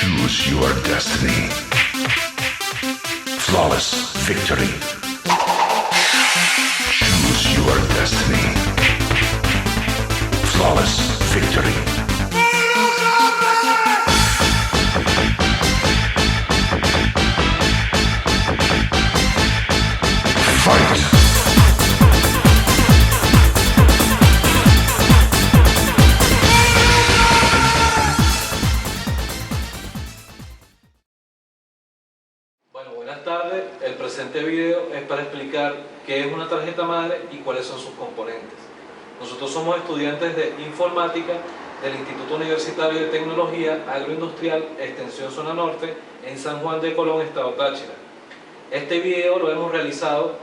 Choose your destiny. Flawless victory. Choose your destiny. Flawless victory. Fight! Buenas tardes. El presente video es para explicar qué es una tarjeta madre y cuáles son sus componentes. Nosotros somos estudiantes de informática del Instituto Universitario de Tecnología Agroindustrial Extensión Zona Norte en San Juan de Colón, Estado Táchira. Este video lo hemos realizado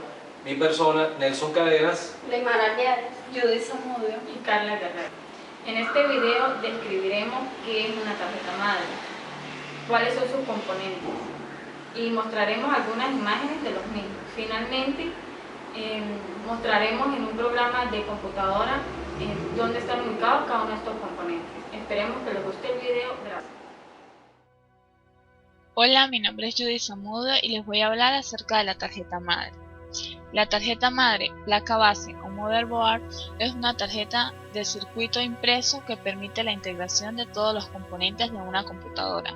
mi persona, Nelson Cadenas, Leymar Alviares, Judy Zamudio y Carla Guerrero. En este video describiremos qué es una tarjeta madre, cuáles son sus componentes y mostraremos algunas imágenes de los mismos. Finalmente, mostraremos en un programa de computadora dónde están ubicados cada uno de estos componentes. Esperemos que les guste el video. Gracias. Hola, mi nombre es Judy Zamudio y les voy a hablar acerca de la tarjeta madre. La tarjeta madre, placa base o motherboard es una tarjeta de circuito impreso que permite la integración de todos los componentes de una computadora.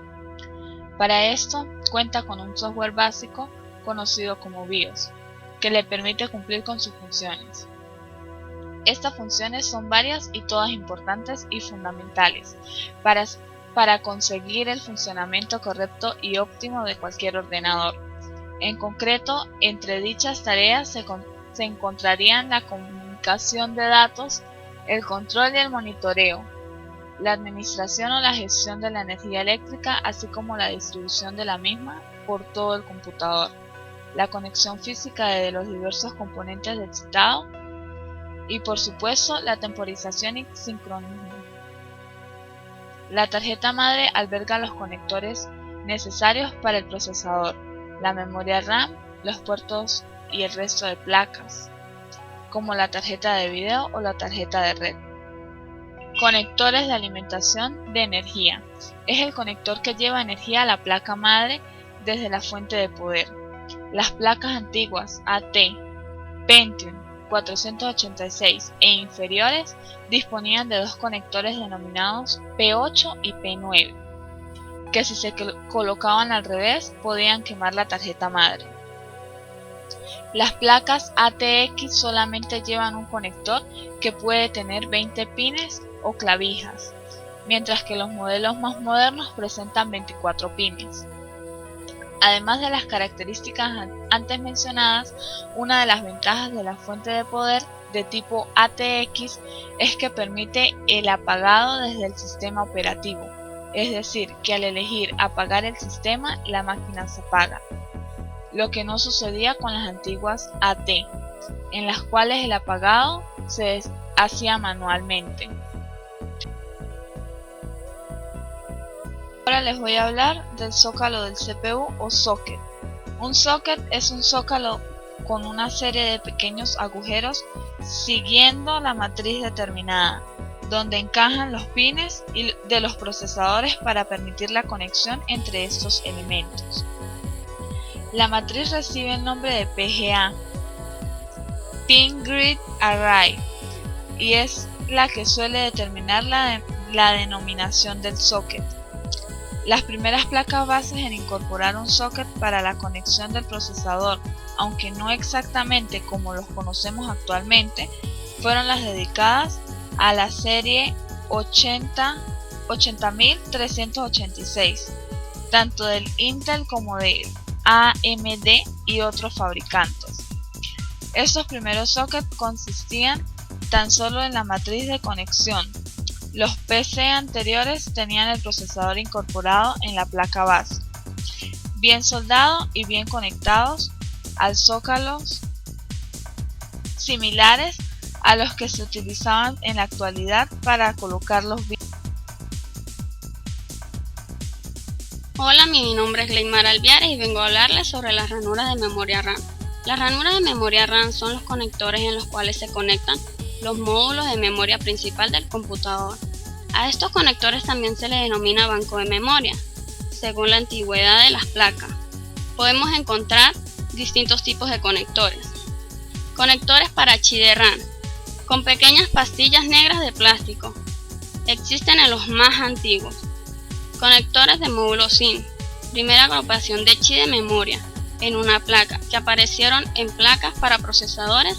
Para esto, cuenta con un software básico conocido como BIOS, que le permite cumplir con sus funciones. Estas funciones son varias y todas importantes y fundamentales para conseguir el funcionamiento correcto y óptimo de cualquier ordenador. En concreto, entre dichas tareas se encontrarían la comunicación de datos, el control y el monitoreo, la administración o la gestión de la energía eléctrica, así como la distribución de la misma por todo el computador, la conexión física de los diversos componentes del citado y, por supuesto, la temporización y sincronismo. La tarjeta madre alberga los conectores necesarios para el procesador, la memoria RAM, los puertos y el resto de placas, como la tarjeta de video o la tarjeta de red. Conectores de alimentación de energía. Es el conector que lleva energía a la placa madre desde la fuente de poder. Las placas antiguas AT, Pentium 486 e inferiores disponían de dos conectores denominados P8 y P9, que si se colocaban al revés podían quemar la tarjeta madre. Las placas ATX solamente llevan un conector que puede tener 20 pines o clavijas, mientras que los modelos más modernos presentan 24 pines. Además de las características antes mencionadas, una de las ventajas de la fuente de poder de tipo ATX es que permite el apagado desde el sistema operativo, es decir, que al elegir apagar el sistema, la máquina se apaga, lo que no sucedía con las antiguas AT, en las cuales el apagado se hacía manualmente. Ahora les voy a hablar del zócalo del CPU o socket. Un socket es un zócalo con una serie de pequeños agujeros siguiendo la matriz determinada, donde encajan los pines de los procesadores para permitir la conexión entre estos elementos. La matriz recibe el nombre de PGA, Pin Grid Array, y es la que suele determinar la denominación del socket. Las primeras placas bases en incorporar un socket para la conexión del procesador, aunque no exactamente como los conocemos actualmente, fueron las dedicadas a la serie 80386, tanto del Intel como de AMD y otros fabricantes. Estos primeros sockets consistían tan solo en la matriz de conexión. Los PC anteriores tenían el procesador incorporado en la placa base, bien soldado y bien conectados al zócalos similares a los que se utilizaban en la actualidad para colocar los bits. Hola, mi nombre es Leymar Alviares y vengo a hablarles sobre las ranuras de memoria RAM. Las ranuras de memoria RAM son los conectores en los cuales se conectan los módulos de memoria principal del computador. A estos conectores también se les denomina banco de memoria. según la antigüedad de las placas. Podemos encontrar distintos tipos de conectores. Conectores para chip de RAM, con pequeñas pastillas negras de plástico. Existen en los más antiguos. Conectores de módulo SIM, primera agrupación de chip de memoria en una placa, que aparecieron en placas para procesadores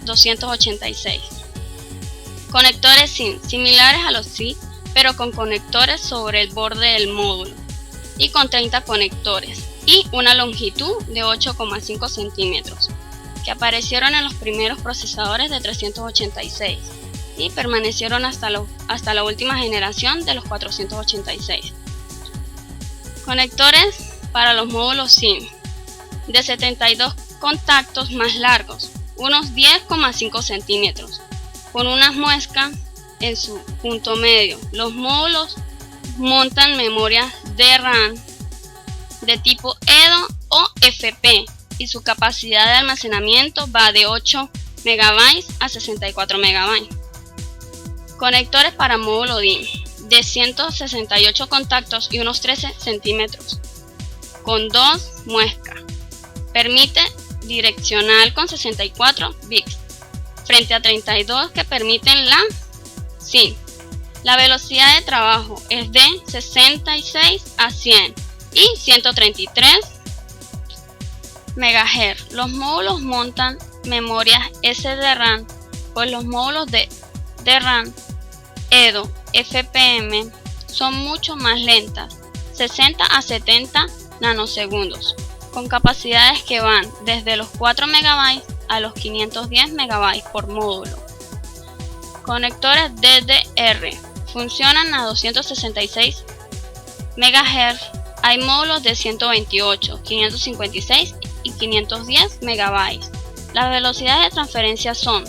286. Conectores SIM, similares a los SIM, pero con conectores sobre el borde del módulo y con 30 conectores y una longitud de 8,5 centímetros, que aparecieron en los primeros procesadores de 386 y permanecieron hasta la última generación de los 486. Conectores para los módulos SIM, de 72 contactos más largos, unos 10,5 centímetros, con unas muescas en su punto medio. Los módulos montan memoria de RAM de tipo EDO o FP y su capacidad de almacenamiento va de 8 MB a 64 MB. Conectores para módulo DIN, de 168 contactos y unos 13 centímetros, con 2 muescas. Permite direccional con 64 bits, frente a 32 que permiten la SIM. La velocidad de trabajo es de 66 a 100 y 133 MHz. Los módulos montan memorias SDRAM, pues los módulos de RAM, EDO, FPM son mucho más lentas, 60 a 70 nanosegundos, con capacidades que van desde los 4 MB a los 510 MB por módulo. Conectores DDR funcionan a 266 MHz. Hay módulos de 128, 556 y 510 MB. Las velocidades de transferencia son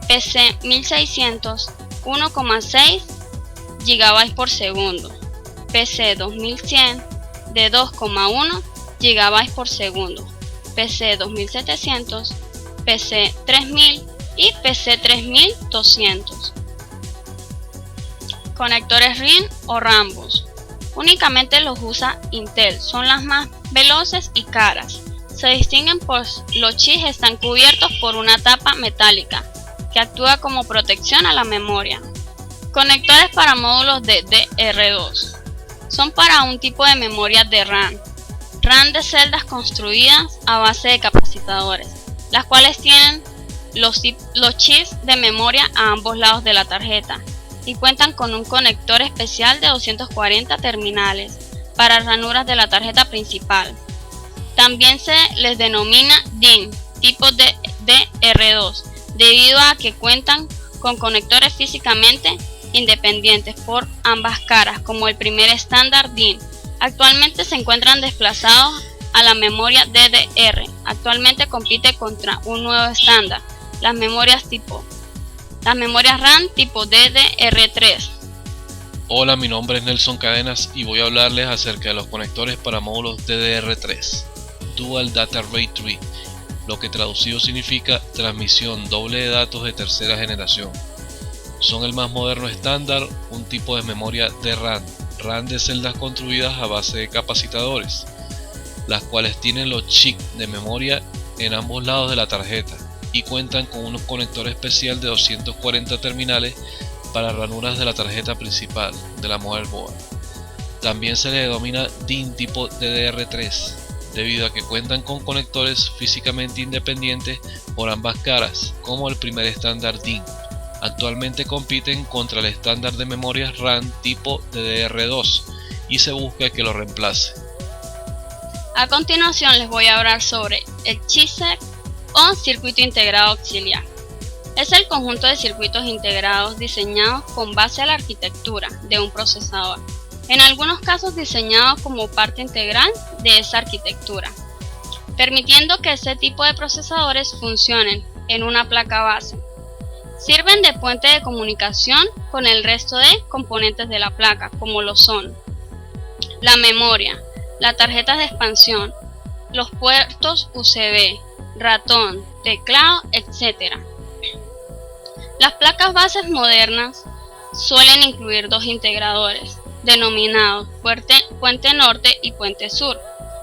PC 1600, 1,6 GB por segundo, PC 2100 de 2,1 GB por segundo, PC 2700, PC 3000 y PC 3200. Conectores RIN o Rambus. Únicamente los usa Intel, son las más veloces y caras. Se distinguen pues los chips están cubiertos por una tapa metálica que actúa como protección a la memoria. Conectores para módulos de DR2 son para un tipo de memoria de RAM de celdas construidas a base de capacitadores, las cuales tienen los chips de memoria a ambos lados de la tarjeta y cuentan con un conector especial de 240 terminales para ranuras de la tarjeta principal. También se les denomina DIN, tipo de DR2, debido a que cuentan con conectores físicamente independientes por ambas caras, como el primer estándar DIN. Actualmente se encuentran desplazados a la memoria DDR. Actualmente compite contra un nuevo estándar, las memorias RAM tipo DDR3. Hola, mi nombre es Nelson Cadenas y voy a hablarles acerca de los conectores para módulos DDR3, Dual Data Rate 3, lo que traducido significa transmisión doble de datos de tercera generación. Son el más moderno estándar, un tipo de memoria de RAM de celdas construidas a base de capacitadores, las cuales tienen los chips de memoria en ambos lados de la tarjeta y cuentan con un conector especial de 240 terminales para ranuras de la tarjeta principal de la motherboard. También se le denomina DIN tipo DDR3, debido a que cuentan con conectores físicamente independientes por ambas caras, como el primer estándar DIN. Actualmente compiten contra el estándar de memorias RAM tipo DDR2 y se busca que lo reemplace. A continuación les voy a hablar sobre el chipset o circuito integrado auxiliar. Es el conjunto de circuitos integrados diseñados con base a la arquitectura de un procesador, en algunos casos diseñados como parte integral de esa arquitectura, permitiendo que ese tipo de procesadores funcionen en una placa base. Sirven de puente de comunicación con el resto de componentes de la placa, como lo son la memoria, las tarjetas de expansión, los puertos USB, ratón, teclado, etc. Las placas bases modernas suelen incluir dos integradores, denominados puente norte y puente sur,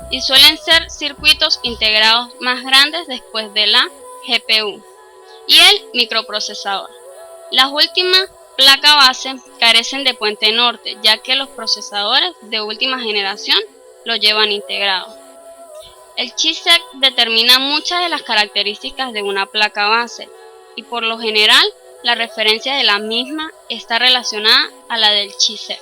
y suelen ser circuitos integrados más grandes después de la GPU y el microprocesador. Las últimas placa base carecen de puente norte, ya que los procesadores de última generación lo llevan integrado. El chipset determina muchas de las características de una placa base y por lo general la referencia de la misma está relacionada a la del chipset.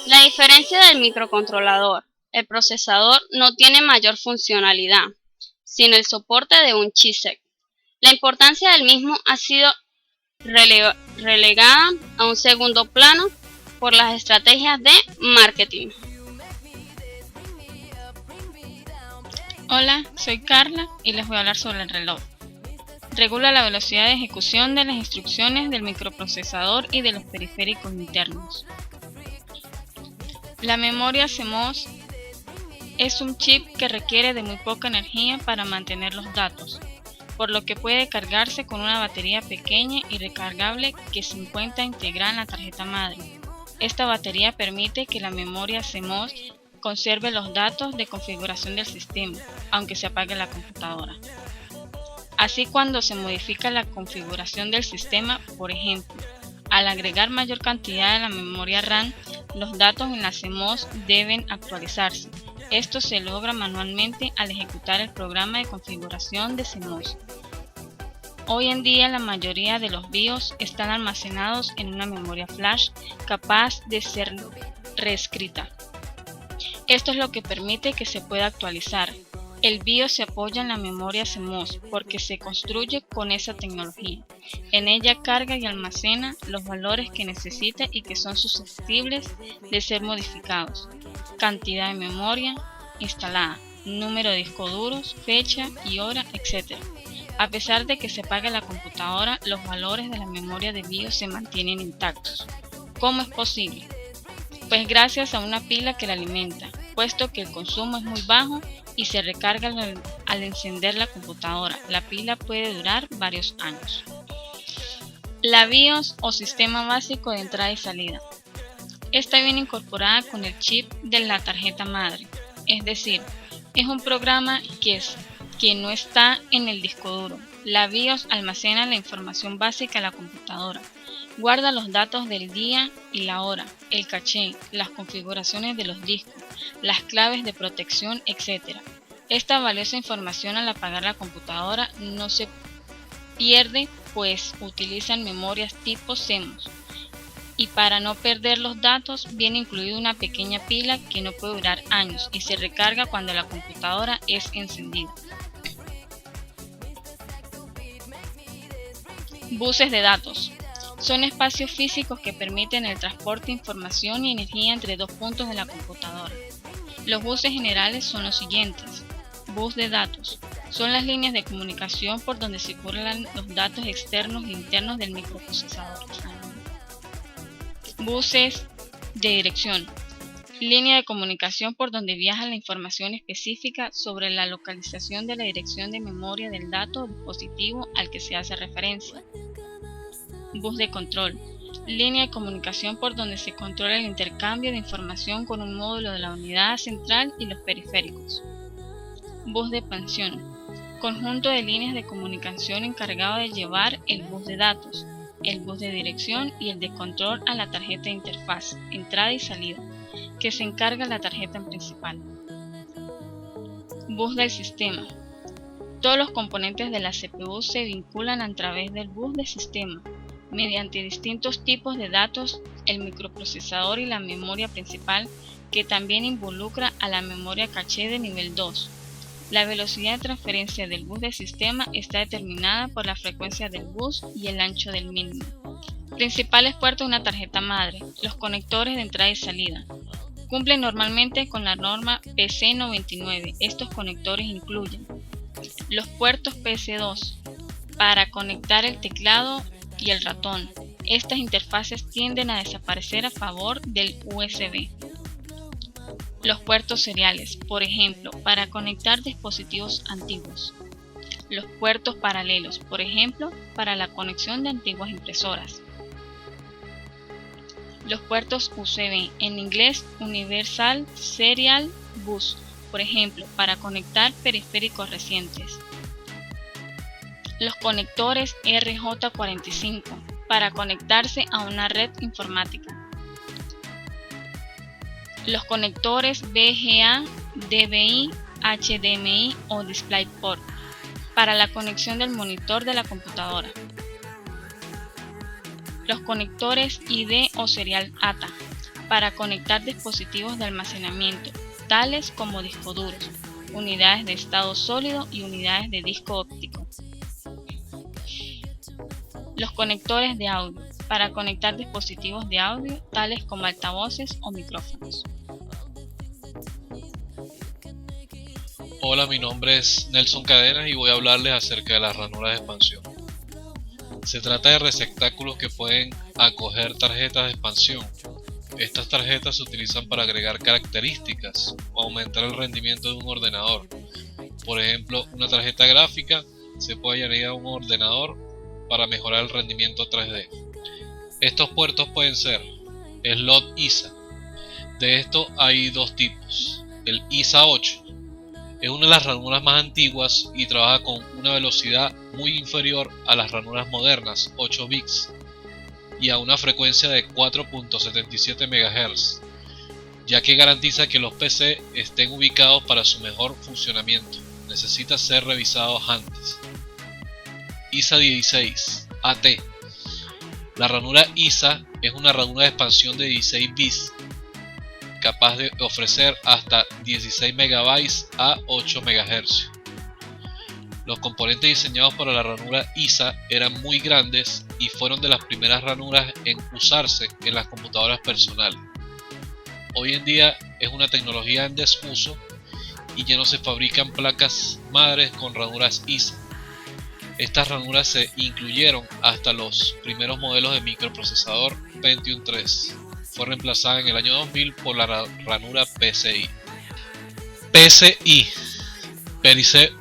La diferencia del microcontrolador, el procesador no tiene mayor funcionalidad, sino el soporte de un chipset. La importancia del mismo ha sido relegada a un segundo plano por las estrategias de marketing. Hola, soy Carla y les voy a hablar sobre el reloj. Regula la velocidad de ejecución de las instrucciones del microprocesador y de los periféricos internos. La memoria CMOS es un chip que requiere de muy poca energía para mantener los datos, por lo que puede cargarse con una batería pequeña y recargable que se encuentra integrada en la tarjeta madre. Esta batería permite que la memoria CMOS conserve los datos de configuración del sistema, aunque se apague la computadora. Así, cuando se modifica la configuración del sistema, por ejemplo, al agregar mayor cantidad de la memoria RAM, los datos en la CMOS deben actualizarse. Esto se logra manualmente al ejecutar el programa de configuración de CMOS. Hoy en día la mayoría de los BIOS están almacenados en una memoria flash capaz de ser reescrita. Esto es lo que permite que se pueda actualizar. El BIOS se apoya en la memoria CMOS porque se construye con esa tecnología. En ella carga y almacena los valores que necesita y que son susceptibles de ser modificados. Cantidad de memoria instalada, número de discos duros, fecha y hora, etc. A pesar de que se apague la computadora, los valores de la memoria de BIOS se mantienen intactos. ¿Cómo es posible? Pues gracias a una pila que la alimenta, puesto que el consumo es muy bajo y se recarga al encender la computadora. La pila puede durar varios años. La BIOS o sistema básico de entrada y salida. Esta viene incorporada con el chip de la tarjeta madre, es decir, es un programa que no está en el disco duro. La BIOS almacena la información básica de la computadora, guarda los datos del día y la hora, el caché, las configuraciones de los discos, las claves de protección, etc. Esta valiosa información al apagar la computadora no se pierde, pues utilizan memorias tipo CMOS. Y para no perder los datos viene incluida una pequeña pila que no puede durar años y se recarga cuando la computadora es encendida. Buses de datos. Son espacios físicos que permiten el transporte de información y energía entre dos puntos de la computadora. Los buses generales son los siguientes. Bus de datos. Son las líneas de comunicación por donde circulan los datos externos e internos del microprocesador. Buses de dirección. Línea de comunicación por donde viaja la información específica sobre la localización de la dirección de memoria del dato o dispositivo al que se hace referencia. Bus de control. Línea de comunicación por donde se controla el intercambio de información con un módulo de la unidad central y los periféricos. Bus de expansión. Conjunto de líneas de comunicación encargado de llevar el bus de datos, el bus de dirección y el de control a la tarjeta de interfaz, entrada y salida, que se encarga la tarjeta principal. Bus del sistema. Todos los componentes de la CPU se vinculan a través del bus de sistema, mediante distintos tipos de datos, el microprocesador y la memoria principal, que también involucra a la memoria caché de nivel 2. La velocidad de transferencia del bus de sistema está determinada por la frecuencia del bus y el ancho del mismo. Principales puertos de una tarjeta madre. Los conectores de entrada y salida. Cumplen normalmente con la norma PC99. Estos conectores incluyen los puertos PC2 para conectar el teclado y el ratón. Estas interfaces tienden a desaparecer a favor del USB. Los puertos seriales, por ejemplo, para conectar dispositivos antiguos. Los puertos paralelos, por ejemplo, para la conexión de antiguas impresoras. Los puertos USB, en inglés Universal Serial Bus, por ejemplo, para conectar periféricos recientes. Los conectores RJ45, para conectarse a una red informática. Los conectores VGA, DVI, HDMI o DisplayPort, para la conexión del monitor de la computadora. Los conectores ID o serial ATA, para conectar dispositivos de almacenamiento, tales como discos duros, unidades de estado sólido y unidades de disco óptico. Los conectores de audio, para conectar dispositivos de audio, tales como altavoces o micrófonos. Hola, mi nombre es Nelson Cadenas y voy a hablarles acerca de las ranuras de expansión. Se trata de receptáculos que pueden acoger tarjetas de expansión. Estas tarjetas se utilizan para agregar características o aumentar el rendimiento de un ordenador. Por ejemplo, una tarjeta gráfica se puede añadir a un ordenador para mejorar el rendimiento 3D. Estos puertos pueden ser slot ISA. De esto hay dos tipos. El ISA 8 es una de las ranuras más antiguas y trabaja con una velocidad muy inferior a las ranuras modernas, 8 bits, y a una frecuencia de 4.77 MHz, ya que garantiza que los PC estén ubicados para su mejor funcionamiento. Necesita ser revisados antes. ISA 16 AT. La ranura ISA es una ranura de expansión de 16 bits, capaz de ofrecer hasta 16 MB a 8 MHz. Los componentes diseñados para la ranura ISA eran muy grandes y fueron de las primeras ranuras en usarse en las computadoras personales. Hoy en día es una tecnología en desuso y ya no se fabrican placas madres con ranuras ISA. Estas ranuras se incluyeron hasta los primeros modelos de microprocesador Pentium 3. Fue reemplazada en el año 2000 por la ranura PCI. PCI,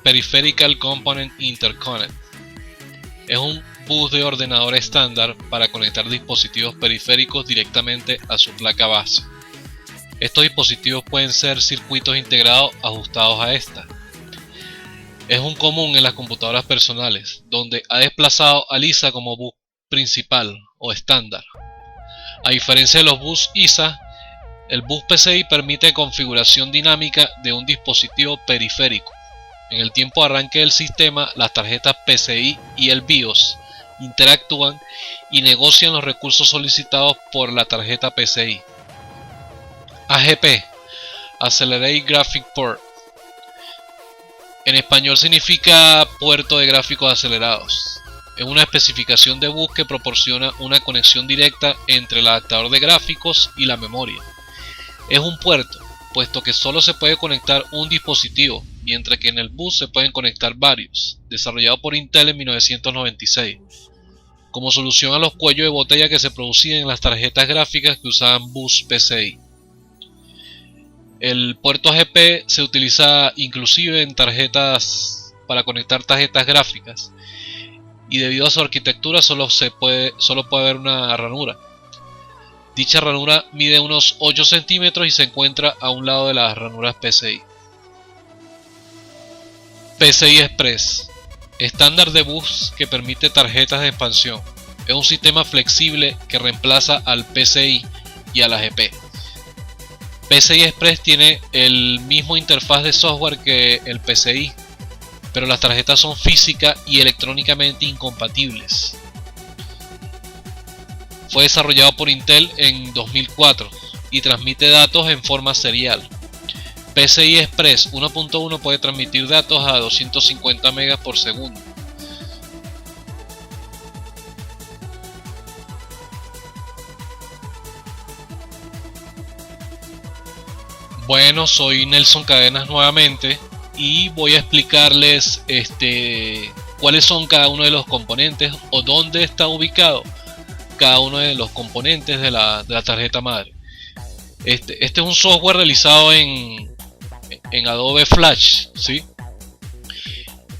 Peripheral Component Interconnect, es un bus de ordenador estándar para conectar dispositivos periféricos directamente a su placa base. Estos dispositivos pueden ser circuitos integrados ajustados a esta. Es un común en las computadoras personales, donde ha desplazado al ISA como bus principal o estándar. A diferencia de los bus ISA, el bus PCI permite configuración dinámica de un dispositivo periférico. En el tiempo de arranque del sistema, las tarjetas PCI y el BIOS interactúan y negocian los recursos solicitados por la tarjeta PCI. AGP, Accelerated Graphic Port. En español significa puerto de gráficos acelerados. Es una especificación de bus que proporciona una conexión directa entre el adaptador de gráficos y la memoria. Es un puerto, puesto que solo se puede conectar un dispositivo, mientras que en el bus se pueden conectar varios, desarrollado por Intel en 1996, como solución a los cuellos de botella que se producían en las tarjetas gráficas que usaban bus PCI. El puerto AGP se utiliza inclusive en tarjetas para conectar tarjetas gráficas, y debido a su arquitectura solo puede haber una ranura. Dicha ranura mide unos 8 centímetros y se encuentra a un lado de las ranuras PCI. PCI Express, estándar de bus que permite tarjetas de expansión. Es un sistema flexible que reemplaza al PCI y al AGP. PCI Express tiene el mismo interfaz de software que el PCI, pero las tarjetas son física y electrónicamente incompatibles. Fue desarrollado por Intel en 2004 y transmite datos en forma serial. PCI Express 1.1 puede transmitir datos a 250 megas por segundo. Bueno, soy Nelson Cadenas nuevamente y voy a explicarles cuáles son cada uno de los componentes o dónde está ubicado cada uno de los componentes de la tarjeta madre. Este es un software realizado en Adobe Flash, ¿sí?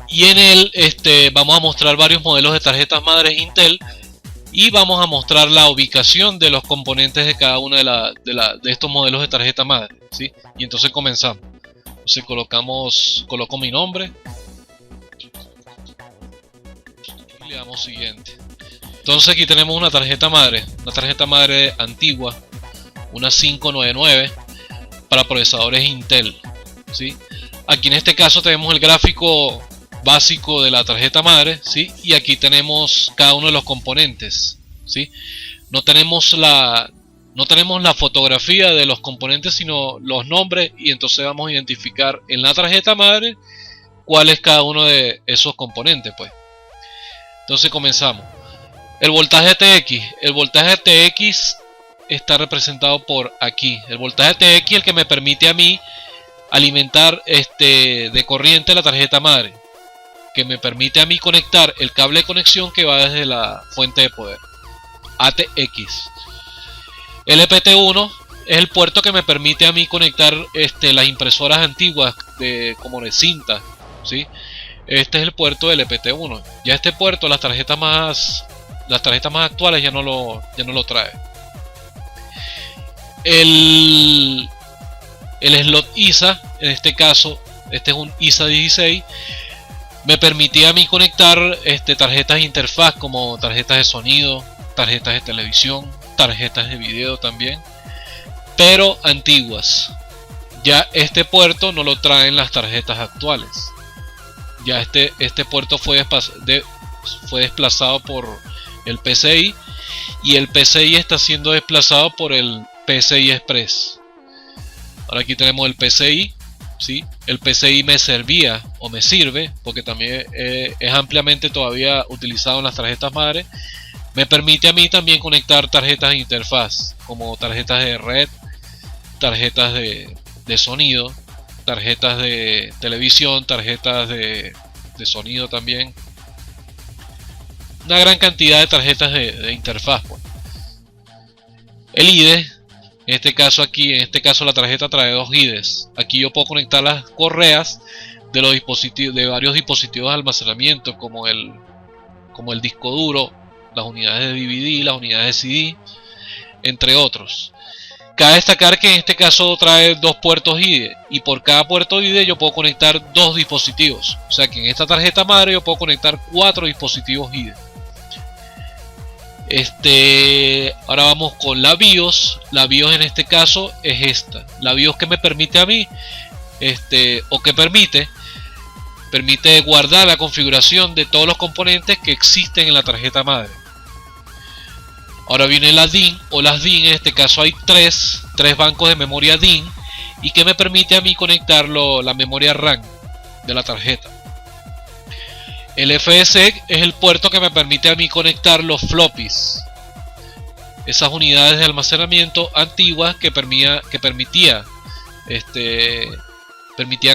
Y en él vamos a mostrar varios modelos de tarjetas madres Intel y vamos a mostrar la ubicación de los componentes de cada uno de estos modelos de tarjeta madre, ¿sí? Y entonces comenzamos. Entonces coloco mi nombre y le damos siguiente. Entonces aquí tenemos una tarjeta madre antigua, una 599 para procesadores Intel, ¿sí? Aquí en este caso tenemos el gráfico básico de la tarjeta madre, ¿sí? Y aquí tenemos cada uno de los componentes, ¿sí? No tenemos la fotografía de los componentes, sino los nombres, y entonces vamos a identificar en la tarjeta madre cuál es cada uno de esos componentes, pues. Entonces comenzamos. El voltaje TX. El voltaje TX está representado por aquí. El voltaje TX es el que me permite a mí alimentar de corriente la tarjeta madre, que me permite a mí conectar el cable de conexión que va desde la fuente de poder, ATX. El EPT1 es el puerto que me permite a mí conectar las impresoras antiguas como de cinta, ¿sí? Este es el puerto del EPT1. Ya este puerto las tarjetas más actuales ya no lo trae. El slot ISA, en este caso, este es un ISA 16, me permitía a mí conectar tarjetas de interfaz como tarjetas de sonido, tarjetas de televisión, tarjetas de video también, pero antiguas. Ya este puerto no lo traen las tarjetas actuales. Ya este puerto fue desplazado por el PCI, y el PCI está siendo desplazado por el PCI Express. Ahora aquí tenemos el PCI, ¿sí? El PCI me servía o me sirve porque también es ampliamente todavía utilizado en las tarjetas madre. Me permite a mí también conectar tarjetas de interfaz como tarjetas de red, tarjetas de sonido, tarjetas de televisión, tarjetas de sonido también. Una gran cantidad de tarjetas de interfaz, pues. El IDE, en este caso la tarjeta trae 2 IDEs. Aquí yo puedo conectar las correas de los dispositivos, de varios dispositivos de almacenamiento, como el disco duro, las unidades de DVD, las unidades de CD, entre otros. Cabe destacar que en este caso trae 2 puertos IDE, y por cada puerto IDE yo puedo conectar 2 dispositivos. O sea que en esta tarjeta madre yo puedo conectar 4 dispositivos IDE. Ahora vamos con la BIOS. La BIOS en este caso es esta. La BIOS que me permite a mí, permite guardar la configuración de todos los componentes que existen en la tarjeta madre. Ahora viene la DIN o las DIN. En este caso hay tres bancos de memoria DIN, y que me permite a mí conectar la memoria RAM de la tarjeta. El FSEC es el puerto que me permite a mí conectar los floppies, esas unidades de almacenamiento antiguas que permitía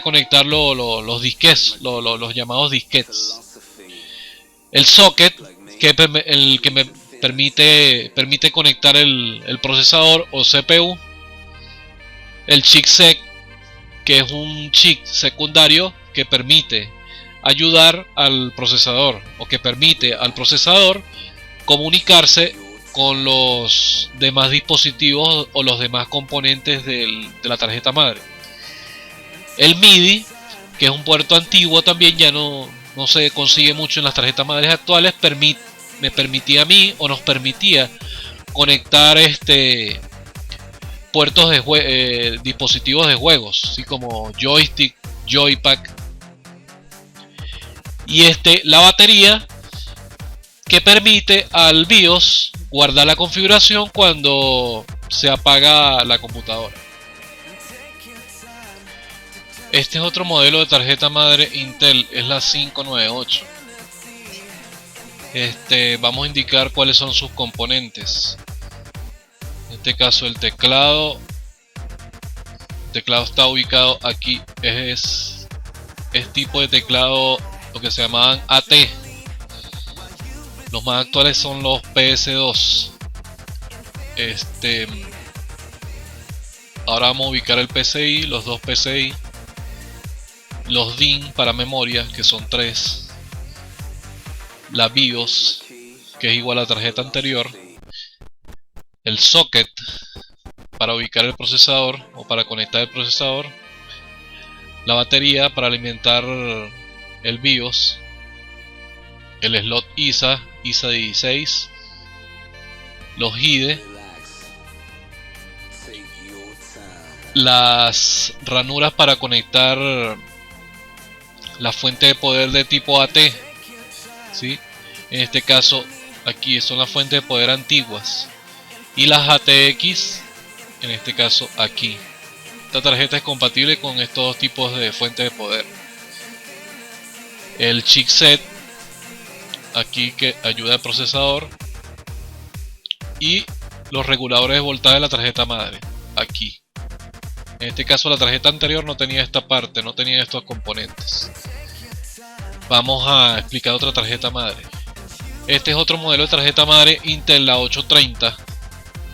conectar los disquetes, los llamados disquetes. El socket, el que me permite conectar el procesador o CPU. El chipset, que es un chip secundario que permite ayudar al procesador, o que permite al procesador comunicarse con los demás dispositivos o los demás componentes de la tarjeta madre. El MIDI, que es un puerto antiguo también, ya no se consigue mucho en las tarjetas madres actuales. Me permitía a mí, o nos permitía conectar puertos de dispositivos de juegos, así como joystick, joypad. Y la batería, que permite al BIOS guardar la configuración cuando se apaga la computadora. Este es otro modelo de tarjeta madre Intel, es la 598. Vamos a indicar cuáles son sus componentes. En este caso el teclado está ubicado aquí. Es tipo de teclado, lo que se llamaban AT. Los más actuales son los PS2. Ahora vamos a ubicar el PCI, los 2 PCI, los DIN para memoria, que son 3, la BIOS, que es igual a la tarjeta anterior, el socket para ubicar el procesador o para conectar el procesador, la batería para alimentar el BIOS, el slot ISA 16, los IDE, las ranuras para conectar la fuente de poder de tipo AT, ¿sí? En este caso aquí son las fuentes de poder antiguas, y las ATX, en este caso aquí. Esta tarjeta es compatible con estos dos tipos de fuentes de poder. El chipset aquí que ayuda al procesador, y los reguladores de voltaje de la tarjeta madre aquí. En este caso la tarjeta anterior no tenía esta parte, no tenía estos componentes. Vamos a explicar otra tarjeta madre. Este es otro modelo de tarjeta madre Intel, la 830.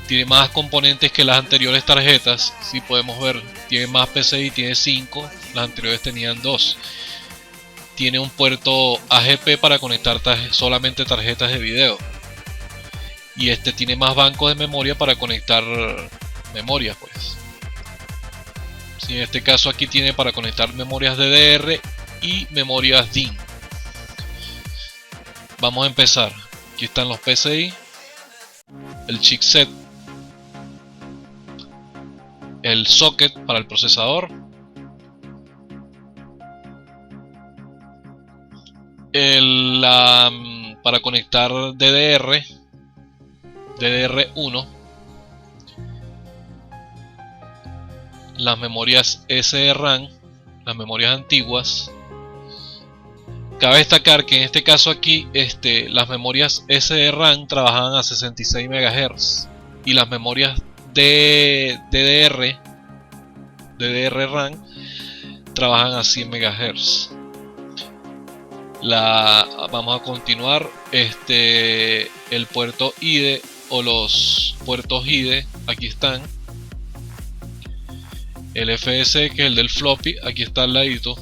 Tiene más componentes que las anteriores tarjetas. Si podemos ver, tiene más PCI, tiene 5. Las anteriores tenían 2. Tiene un puerto AGP para conectar solamente tarjetas de video. Y este tiene más bancos de memoria para conectar memorias, pues. Sí, en este caso aquí tiene para conectar memorias DDR y memorias DIMM. Vamos a empezar. Aquí están los PCI, el chipset, el socket para el procesador, para conectar DDR1, las memorias SRAM, las memorias antiguas. Cabe destacar que en este caso aquí las memorias SRAM trabajaban a 66 MHz y las memorias de DDR-RAM trabajan a 100 MHz. Vamos a continuar. El puerto IDE o los puertos IDE, aquí están. El FS, que es el del floppy, aquí está al ladito.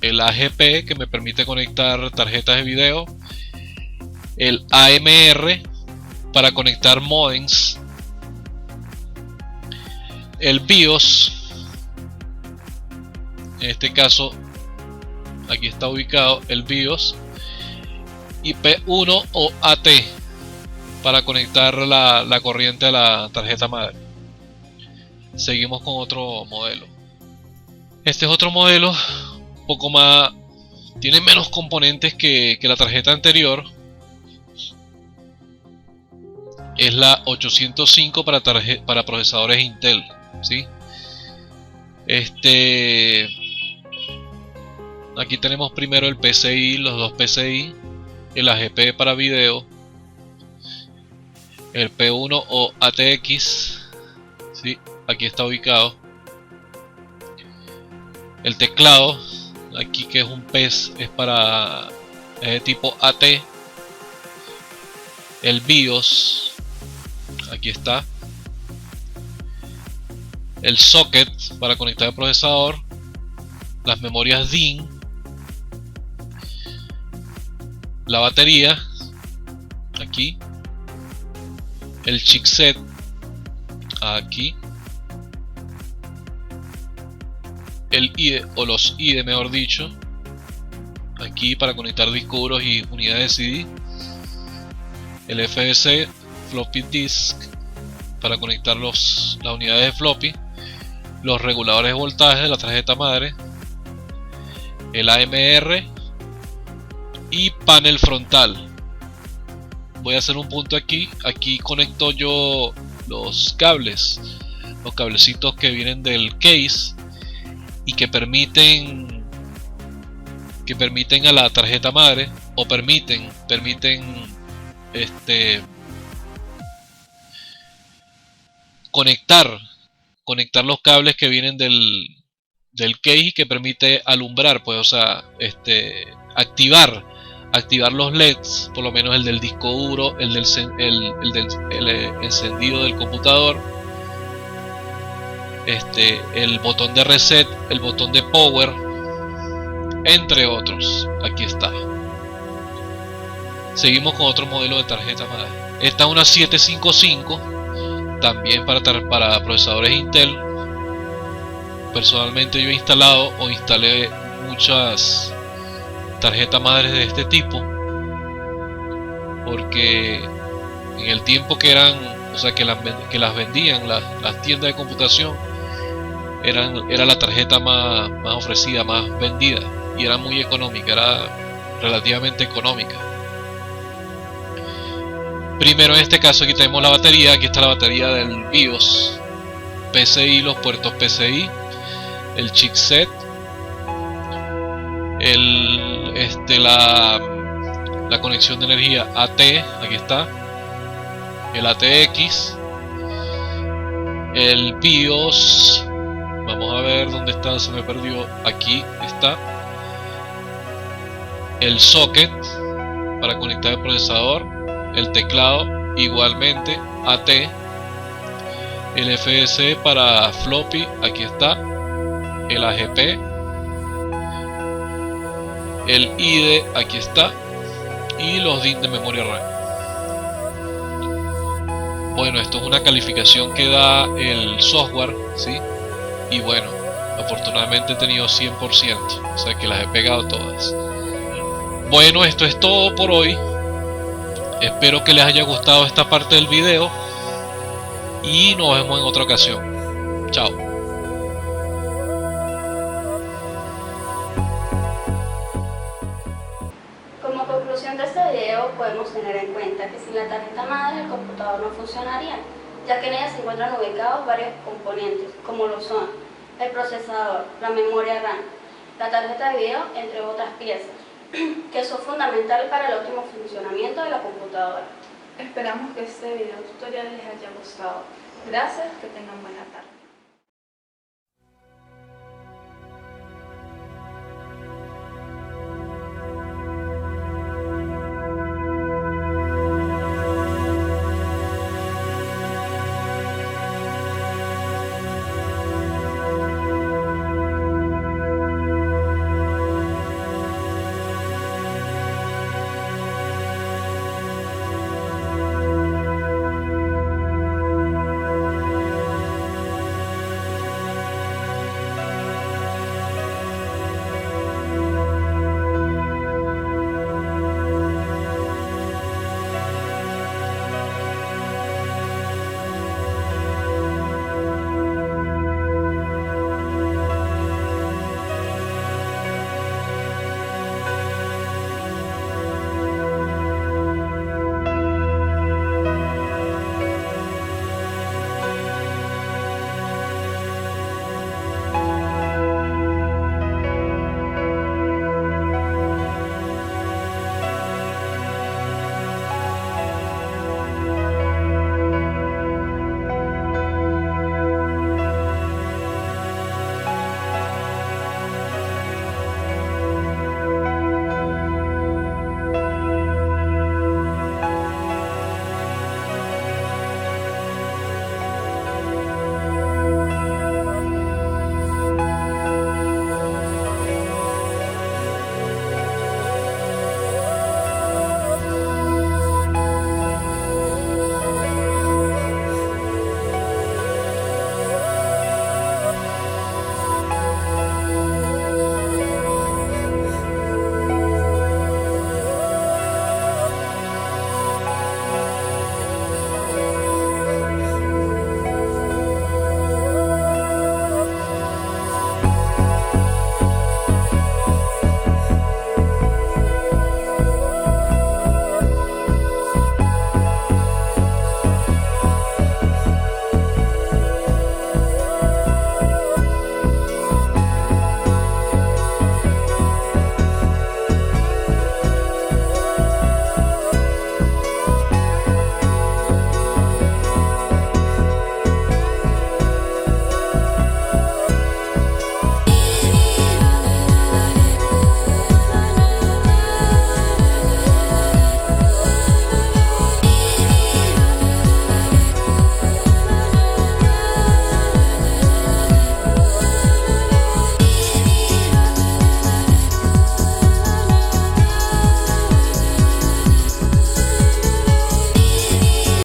El AGP, que me permite conectar tarjetas de video. El AMR para conectar modems. El BIOS, en este caso aquí está ubicado el BIOS. Y P1 o AT para conectar la corriente a la tarjeta madre. Seguimos con otro modelo. Este es otro modelo, un poco más, tiene menos componentes que la tarjeta anterior. Es la 805 para procesadores Intel, ¿sí? Aquí tenemos primero el PCI, los dos PCI, el AGP para video, el P1 o ATX, ¿sí? Aquí está ubicado. El teclado, aquí que es un PES, es para tipo AT. El BIOS, aquí está. El socket para conectar el procesador. Las memorias DIMM. La batería, aquí. El chipset, aquí. El IDE o los IDE, mejor dicho, aquí para conectar discos duros y unidades CD. El FS, floppy disk, para conectar las unidades de floppy. Los reguladores de voltaje de la tarjeta madre. El AMR y panel frontal. Voy a hacer un punto aquí. Aquí conecto yo los cables, los cablecitos que vienen del case y que permiten a la tarjeta madre, o permiten conectar los cables que vienen del case y que permite alumbrar, pues, o sea, activar los LEDs, por lo menos el del disco duro, el del encendido del computador, el botón de reset, el botón de power, entre otros. Aquí está. Seguimos con otro modelo de tarjeta madre. Esta es una 755, también para procesadores Intel. Personalmente yo he instalado o instalé muchas tarjetas madres de este tipo, porque en el tiempo que eran, o sea, que las vendían las tiendas de computación, era la tarjeta más ofrecida, más vendida, y era muy económica, era relativamente económica. Primero, en este caso, aquí tenemos la batería. Aquí está la batería del BIOS, PCI, los puertos PCI, el chipset, la conexión de energía AT, aquí está, el ATX, el BIOS. Vamos a ver dónde está, se me perdió. Aquí está el socket para conectar el procesador, el teclado igualmente AT, el FS para floppy, aquí está, el AGP, el IDE, aquí está, y los DIN de memoria RAM. Bueno, esto es una calificación que da el software, ¿sí? Y bueno, afortunadamente he tenido 100%, o sea que las he pegado todas. Bueno, esto es todo por hoy. Espero que les haya gustado esta parte del video y nos vemos en otra ocasión. Chao. Como conclusión de este video, podemos tener en cuenta que sin la tarjeta madre el computador no funcionaría, ya que en ella se encuentran ubicados varios componentes, como lo son el procesador, la memoria RAM, la tarjeta de video, entre otras piezas, que son fundamentales para el óptimo funcionamiento de la computadora. Esperamos que este video tutorial les haya gustado. Gracias, que tengan buena tarde.